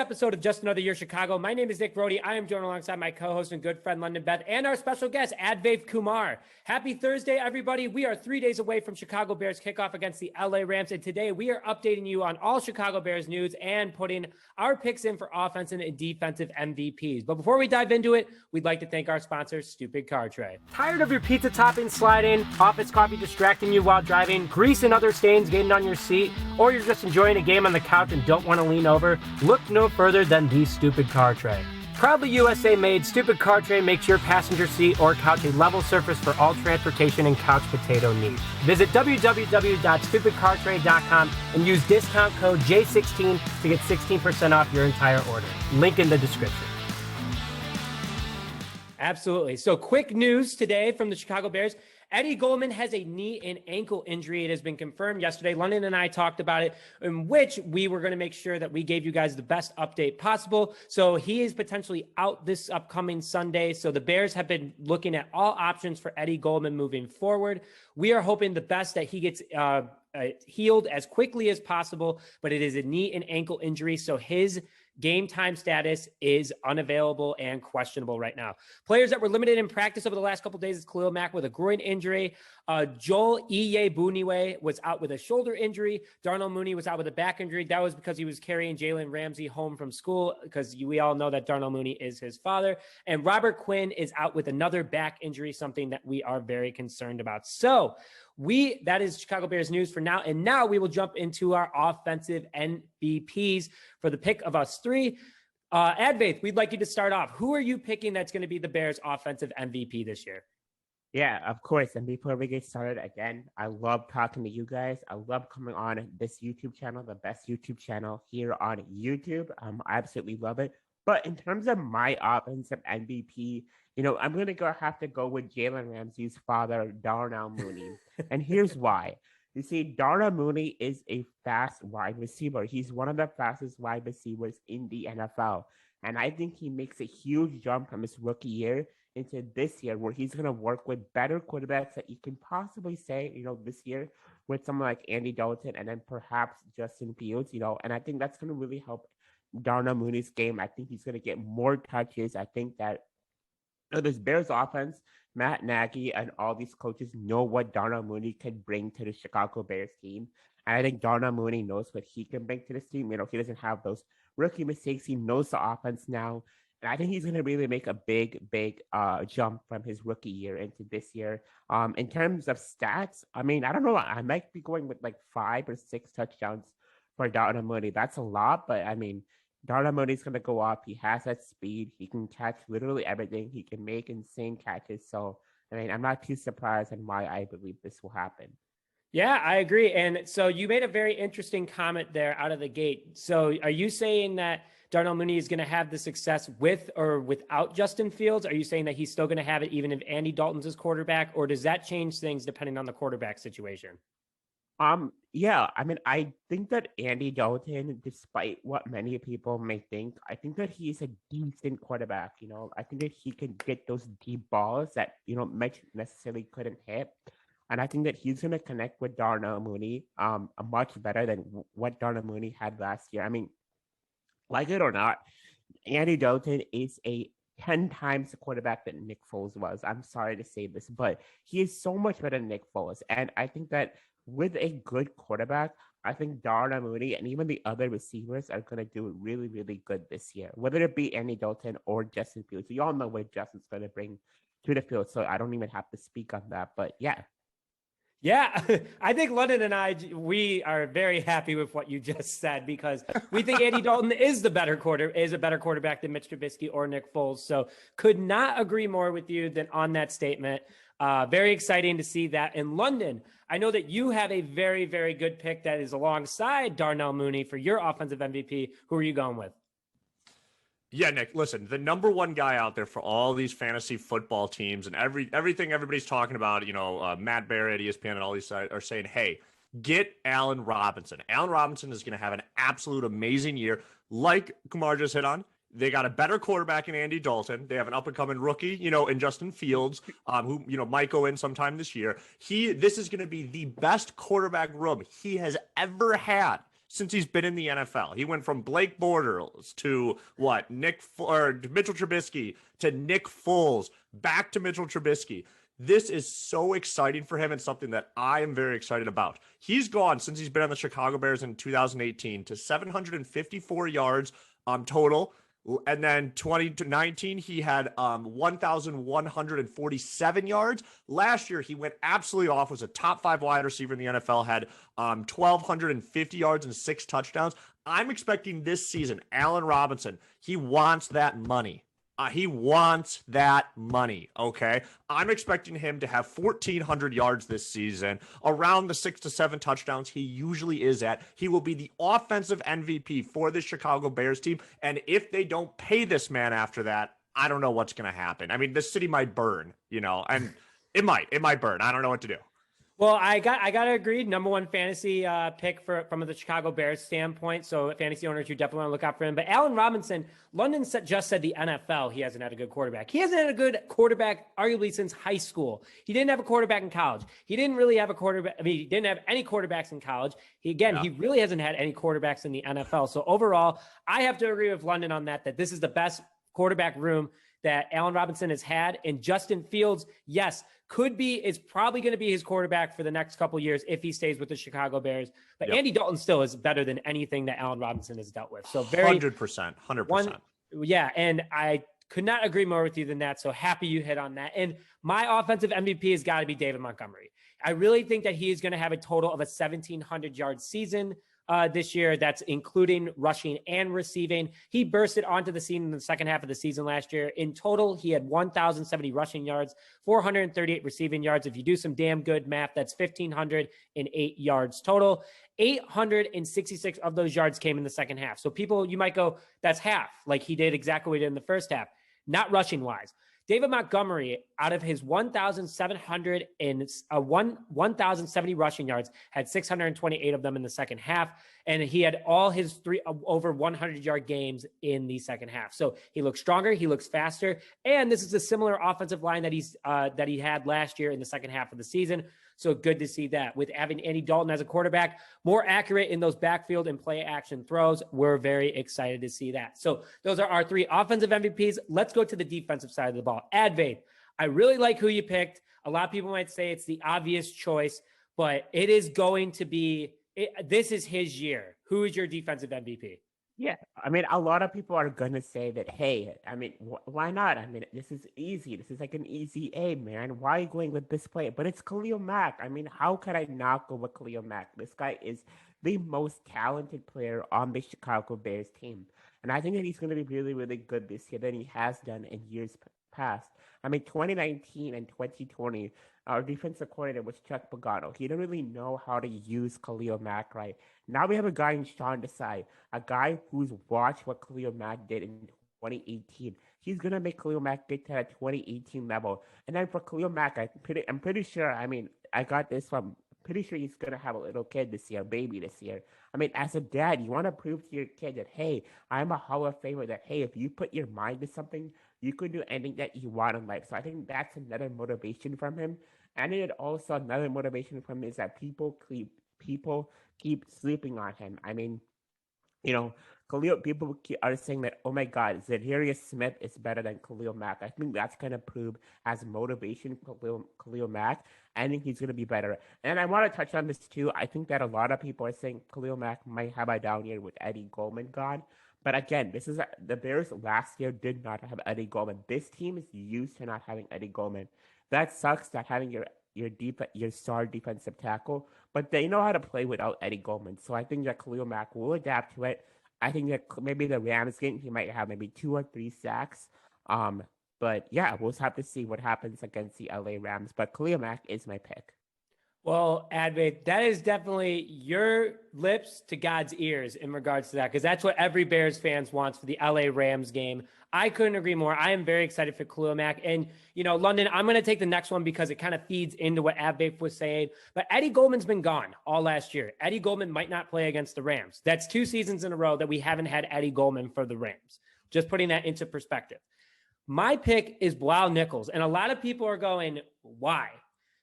episode of Just Another Year Chicago. My name is Nick Brody. I am joined alongside my co-host and good friend London Beth and our special guest, Adviath Kumar. Happy Thursday, everybody. We are 3 days away from Chicago Bears kickoff against the LA Rams. And today we are updating you on all Chicago Bears news and putting our picks in for offensive and defensive MVPs. But before we dive into it, we'd like to thank our sponsor, Stupid Car Tray. Tired of your pizza topping sliding, office coffee distracting you while driving, grease and other stains getting on your seat, or you're just enjoying a game on the couch and don't want to lean over? Look no further than the Stupid Car Tray. Proudly USA made, Stupid Car Tray makes your passenger seat or couch a level surface for all transportation and couch potato needs. Visit www.stupidcartray.com and use discount code J16 to get 16% off your entire order. Link in the description. Absolutely. So quick news today from the Chicago Bears. Eddie Goldman has a knee and ankle injury. It has been confirmed yesterday. London and I talked about it, in which we were going to make sure that we gave you guys the best update possible. So he is potentially out this upcoming Sunday. So the Bears have been looking at all options for Eddie Goldman moving forward. We are hoping the best that he gets healed as quickly as possible, but it is a knee and ankle injury. So his game time status is unavailable and questionable right now. Players that were limited in practice over the last couple of days is Khalil Mack with a groin injury. Joel Iyiegbuniwe was out with a shoulder injury. Darnell Mooney was out with a back injury. That was because he was carrying Jalen Ramsey home from school, because we all know that Darnell Mooney is his father. And Robert Quinn is out with another back injury, something that we are very concerned about. So that is Chicago Bears news for now. And now we will jump into our offensive MVPs for the pick of us three. Advaith, we'd like you to start off. Who are you picking that's going to be the Bears offensive MVP this year? Yeah, of course. And before we get started, again, I love talking to you guys. I love coming on this YouTube channel, the best YouTube channel here on YouTube. I absolutely love it. But in terms of my offensive MVP, I'm going to have to go with Jalen Ramsey's father, Darnell Mooney. And here's why. You see, Darnell Mooney is a fast wide receiver. He's one of the fastest wide receivers in the NFL. And I think he makes a huge jump from his rookie year into this year, where he's going to work with better quarterbacks that you can possibly say, this year with someone like Andy Dalton and then perhaps Justin Fields, and I think that's going to really help Darnell Mooney's game. I think he's going to get more touches. I think that this Bears offense, Matt Nagy and all these coaches know what Darnell Mooney can bring to the Chicago Bears team. And I think Darnell Mooney knows what he can bring to this team. He doesn't have those rookie mistakes. He knows the offense now. And I think he's going to really make a big jump from his rookie year into this year. In terms of stats, I don't know. I might be going with like 5 or 6 touchdowns for Darnell Mooney. That's a lot, but Darnell Mooney's going to go up. He has that speed. He can catch literally everything. He can make insane catches. So, I'm not too surprised on why I believe this will happen. Yeah, I agree. And so you made a very interesting comment there out of the gate. So are you saying that Darnell Mooney is going to have the success with or without Justin Fields? Are you saying that he's still going to have it even if Andy Dalton's his quarterback, or does that change things depending on the quarterback situation? Yeah, I think that Andy Dalton, despite what many people may think, I think that he's a decent quarterback. I think that he can get those deep balls that, Mitch necessarily couldn't hit. And I think that he's going to connect with Darnell Mooney much better than what Darnell Mooney had last year. Like it or not, Andy Dalton is a 10 times the quarterback that Nick Foles was. I'm sorry to say this, but he is so much better than Nick Foles. And I think that with a good quarterback, I think Darnell Mooney and even the other receivers are going to do really, really good this year, whether it be Andy Dalton or Justin Fields. We all know what Justin's going to bring to the field, so I don't even have to speak on that. But yeah. Yeah, I think London and we are very happy with what you just said, because we think Andy Dalton is a better quarterback than Mitch Trubisky or Nick Foles. So could not agree more with you than on that statement. Very exciting to see that. In London, I know that you have a very, very good pick that is alongside Darnell Mooney for your offensive MVP. Who are you going with? Yeah, Nick, listen, the number one guy out there for all these fantasy football teams and everything everybody's talking about, Matt Barrett, ESPN, and all these sites are saying, hey, get Allen Robinson. Allen Robinson is going to have an absolute amazing year. Like Kumar just hit on, they got a better quarterback in Andy Dalton. They have an up-and-coming rookie, in Justin Fields, who, might go in sometime this year. This is going to be the best quarterback room he has ever had since he's been in the NFL. He went from Blake Bortles to Mitchell Trubisky to Nick Foles, back to Mitchell Trubisky. This is so exciting for him and something that I am very excited about. He's gone since he's been on the Chicago Bears in 2018 to 754 yards total. And then 2019, he had 1,147 yards. Last year, he went absolutely off, was a top 5 wide receiver in the NFL, had 1,250 yards and 6 touchdowns. I'm expecting this season, Allen Robinson, he wants that money. He wants that money, okay? I'm expecting him to have 1,400 yards this season, around the 6 to 7 touchdowns he usually is at. He will be the offensive MVP for the Chicago Bears team, and if they don't pay this man after that, I don't know what's going to happen. I mean, the city might burn, and it might burn. I don't know what to do. Well, I gotta agree. Number one fantasy pick from the Chicago Bears standpoint. So fantasy owners, you definitely want to look out for him. But Allen Robinson, London just said the NFL, he hasn't had a good quarterback. He hasn't had a good quarterback arguably since high school. He didn't have a quarterback in college. He didn't really have a quarterback. I mean, he didn't have any quarterbacks in college. He really hasn't had any quarterbacks in the NFL. So overall, I have to agree with London on that this is the best quarterback room that Allen Robinson has had. And Justin Fields, yes, is probably going to be his quarterback for the next couple of years if he stays with the Chicago Bears. But Andy Dalton still is better than anything that Allen Robinson has dealt with. So 100%. Yeah, and I could not agree more with you than that. So happy you hit on that. And my offensive MVP has got to be David Montgomery. I really think that he is going to have a total of a 1,700-yard season this year. That's including rushing and receiving. He bursted onto the scene in the second half of the season last year. In total, he had 1,070 rushing yards, 438 receiving yards. If you do some damn good math, that's 1,508 yards total. 866 of those yards came in the second half. So you might go, that's half, like he did exactly what he did in the first half, not rushing wise. David Montgomery, out of his 1,070 rushing yards, had 628 of them in the second half, and he had all his over 100-yard games in the second half. So he looks stronger, he looks faster, and this is a similar offensive line that he had last year in the second half of the season. So good to see that. With having Andy Dalton as a quarterback, more accurate in those backfield and play action throws, we're very excited to see that. So those are our 3 offensive MVPs. Let's go to the defensive side of the ball. Adviath, I really like who you picked. A lot of people might say it's the obvious choice, but it is going to be, this is his year. Who is your defensive MVP? Yeah, I mean, a lot of people are going to say that, hey, I mean, why not? I mean, this is easy. This is like an easy A, man. Why are you going with this player? But it's Khalil Mack. I mean, how could I not go with Khalil Mack? This guy is the most talented player on the Chicago Bears team. And I think that he's going to be really, really good this year than he has done in years past. I mean, 2019 and 2020, our defensive coordinator was Chuck Pagano. He didn't really know how to use Khalil Mack right. Now we have a guy in Sean Desai, a guy who's watched what Khalil Mack did in 2018. He's going to make Khalil Mack get to that 2018 level. And then for Khalil Mack, I'm pretty sure, I mean, I got this from, pretty sure he's going to have a little kid this year, baby this year. I mean, as a dad, you want to prove to your kid that, hey, I'm a Hall of Famer, that, hey, if you put your mind to something, you could do anything that you want in life. So I think that's another motivation from him. And then also another motivation from him is that people keep sleeping on him. I mean, people are saying that, oh my God, Zadarius Smith is better than Khalil Mack. I think that's going to prove as motivation for Khalil Mack. I think he's going to be better. And I want to touch on this too. I think that a lot of people are saying Khalil Mack might have a down year with Eddie Goldman gone. But again, the Bears last year did not have Eddie Goldman. This team is used to not having Eddie Goldman. That sucks, not having your star defensive tackle, but they know how to play without Eddie Goldman. So I think that Khalil Mack will adapt to it. I think that maybe the Rams game, he might have maybe 2 or 3 sacks. But yeah, we'll have to see what happens against the LA Rams. But Khalil Mack is my pick. Well, Adviath, that is definitely your lips to God's ears in regards to that, because that's what every Bears fans wants for the LA Rams game. I couldn't agree more. I am very excited for Khalil Mack. And, London, I'm going to take the next one because it kind of feeds into what Adviath was saying. But Eddie Goldman's been gone all last year. Eddie Goldman might not play against the Rams. That's 2 seasons in a row that we haven't had Eddie Goldman for the Rams. Just putting that into perspective. My pick is Bilal Nichols. And a lot of people are going, why?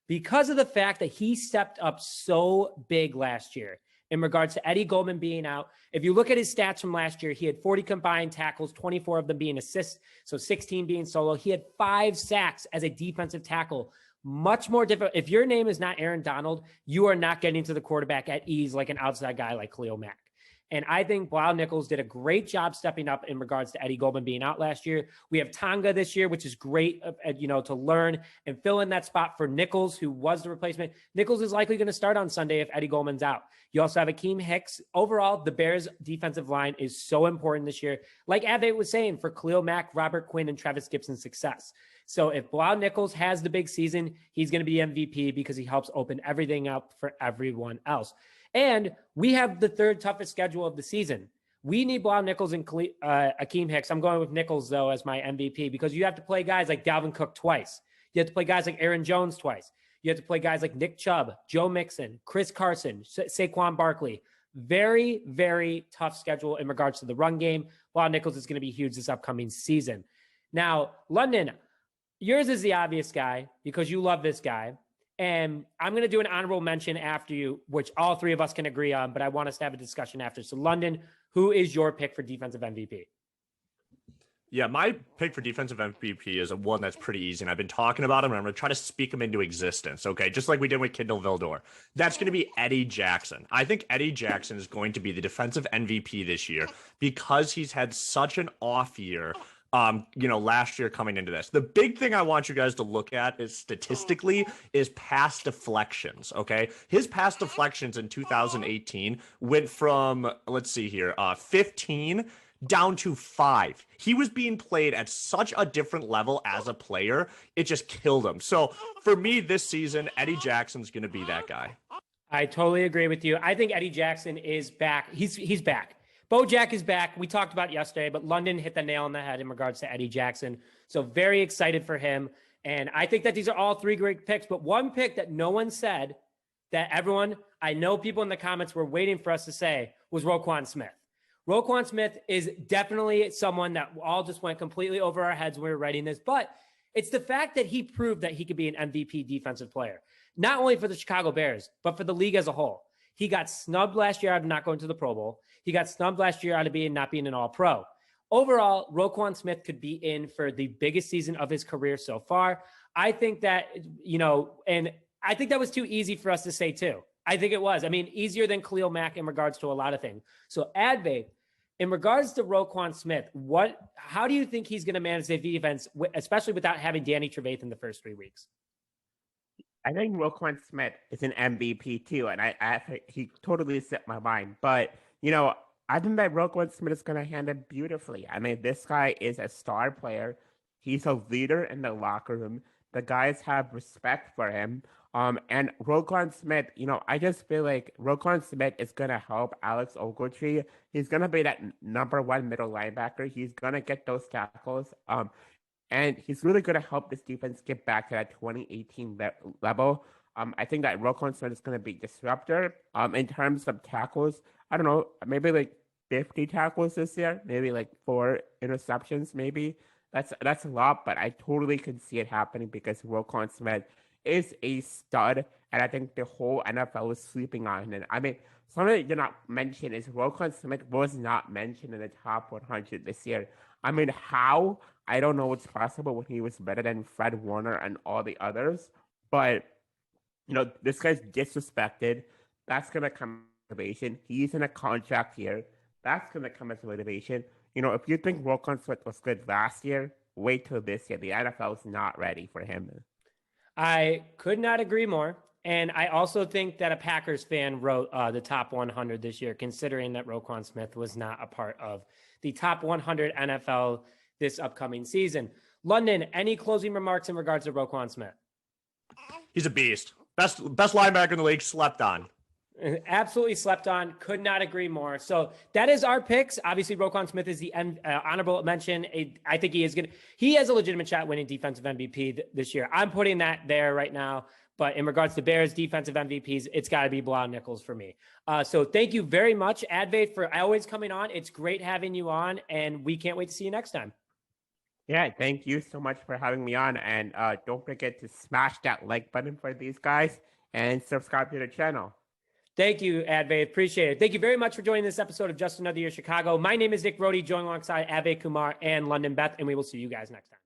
Because of the fact that he stepped up so big last year. in regards to Eddie Goldman being out. If you look at his stats from last year, he had 40 combined tackles, 24 of them being assists, so 16 being solo. He had 5 sacks as a defensive tackle. Much more difficult. If your name is not Aaron Donald, you are not getting to the quarterback at ease like an outside guy like Khalil Mack. And I think Blau Nichols did a great job stepping up in regards to Eddie Goldman being out last year. We have Tonga this year, which is great, to learn and fill in that spot for Nichols, who was the replacement. Nichols is likely going to start on Sunday if Eddie Goldman's out. You also have Akeem Hicks. Overall, the Bears' defensive line is so important this year. Like Adviath was saying, for Khalil Mack, Robert Quinn, and Travis Gibson's success. So if Blau Nichols has the big season, he's going to be MVP because he helps open everything up for everyone else. And we have the 3rd toughest schedule of the season. We need Blau Nichols and Akeem Hicks. I'm going with Nichols, though, as my MVP because you have to play guys like Dalvin Cook twice. You have to play guys like Aaron Jones twice. You have to play guys like Nick Chubb, Joe Mixon, Chris Carson, Saquon Barkley. Very, very tough schedule in regards to the run game. Blau Nichols is going to be huge this upcoming season. Now, London, yours is the obvious guy because you love this guy. And I'm going to do an honorable mention after you, which all 3 of us can agree on, but I want us to have a discussion after. So, London, who is your pick for defensive MVP? Yeah, my pick for defensive MVP is one that's pretty easy, and I've been talking about him, and I'm going to try to speak him into existence, okay? Just like we did with Kindle Vildor. That's going to be Eddie Jackson. I think Eddie Jackson is going to be the defensive MVP this year because he's had such an off year. Last year coming into this. The big thing I want you guys to look at is statistically is pass deflections, okay? His pass deflections in 2018 went from, 15 down to 5. He was being played at such a different level as a player. It just killed him. So for me this season, Eddie Jackson's going to be that guy. I totally agree with you. I think Eddie Jackson is back. He's back. Bojack is back. We talked about it yesterday, but London hit the nail on the head in regards to Eddie Jackson. So very excited for him. And I think that these are all 3 great picks, but one pick that no one said that I know people in the comments were waiting for us to say was Roquan Smith. Roquan Smith is definitely someone that all just went completely over our heads when we were writing this, but it's the fact that he proved that he could be an MVP defensive player, not only for the Chicago Bears, but for the league as a whole. He got snubbed last year out of not going to the Pro Bowl. He got snubbed last year out of not being an All-Pro. Overall, Roquan Smith could be in for the biggest season of his career so far. I think that, and I think that was too easy for us to say too. I think it was. I mean, easier than Khalil Mack in regards to a lot of things. So Adviath, in regards to Roquan Smith, how do you think he's going to manage the defense, especially without having Danny Trevathan the first 3 weeks? I think Roquan Smith is an MVP too, and I think he totally set my mind. But, I think that Roquan Smith is going to handle it beautifully. I mean, this guy is a star player. He's a leader in the locker room. The guys have respect for him. And Roquan Smith, I just feel like Roquan Smith is going to help Alex Ogletree. He's going to be that number 1 middle linebacker. He's going to get those tackles. And he's really going to help this defense get back to that 2018 level. I think that Roquan Smith is going to be disruptor. In terms of tackles, I don't know, maybe like 50 tackles this year, maybe like 4 interceptions, maybe. That's a lot, but I totally can see it happening because Roquan Smith is a stud, and I think the whole NFL is sleeping on him. I mean, something that you're not mentioned is Roquan Smith was not mentioned in the top 100 this year. I mean, how? I don't know what's possible when he was better than Fred Warner and all the others, but this guy's disrespected. That's gonna come as motivation. He's in a contract year. That's gonna come as motivation. If you think Roquan Smith was good last year, wait till this year. The NFL is not ready for him. I could not agree more. And I also think that a Packers fan wrote the top 100 this year, considering that Roquan Smith was not a part of the top 100 NFL this upcoming season. London, any closing remarks in regards to Roquan Smith? He's a beast. Best linebacker in the league, slept on. Absolutely slept on. Could not agree more. So that is our picks. Obviously, Roquan Smith is the honorable mention. I think he has a legitimate shot winning defensive MVP this year. I'm putting that there right now. But in regards to Bears defensive MVPs, it's got to be Blau Nichols for me. So thank you very much, Adviath, for always coming on. It's great having you on, and we can't wait to see you next time. Yeah, thank you so much for having me on. And don't forget to smash that like button for these guys and subscribe to the channel. Thank you, Adviath. Appreciate it. Thank you very much for joining this episode of Just Another Year Chicago. My name is Nick Rohde, joined alongside Adviath Kumar and London Beth, and we will see you guys next time.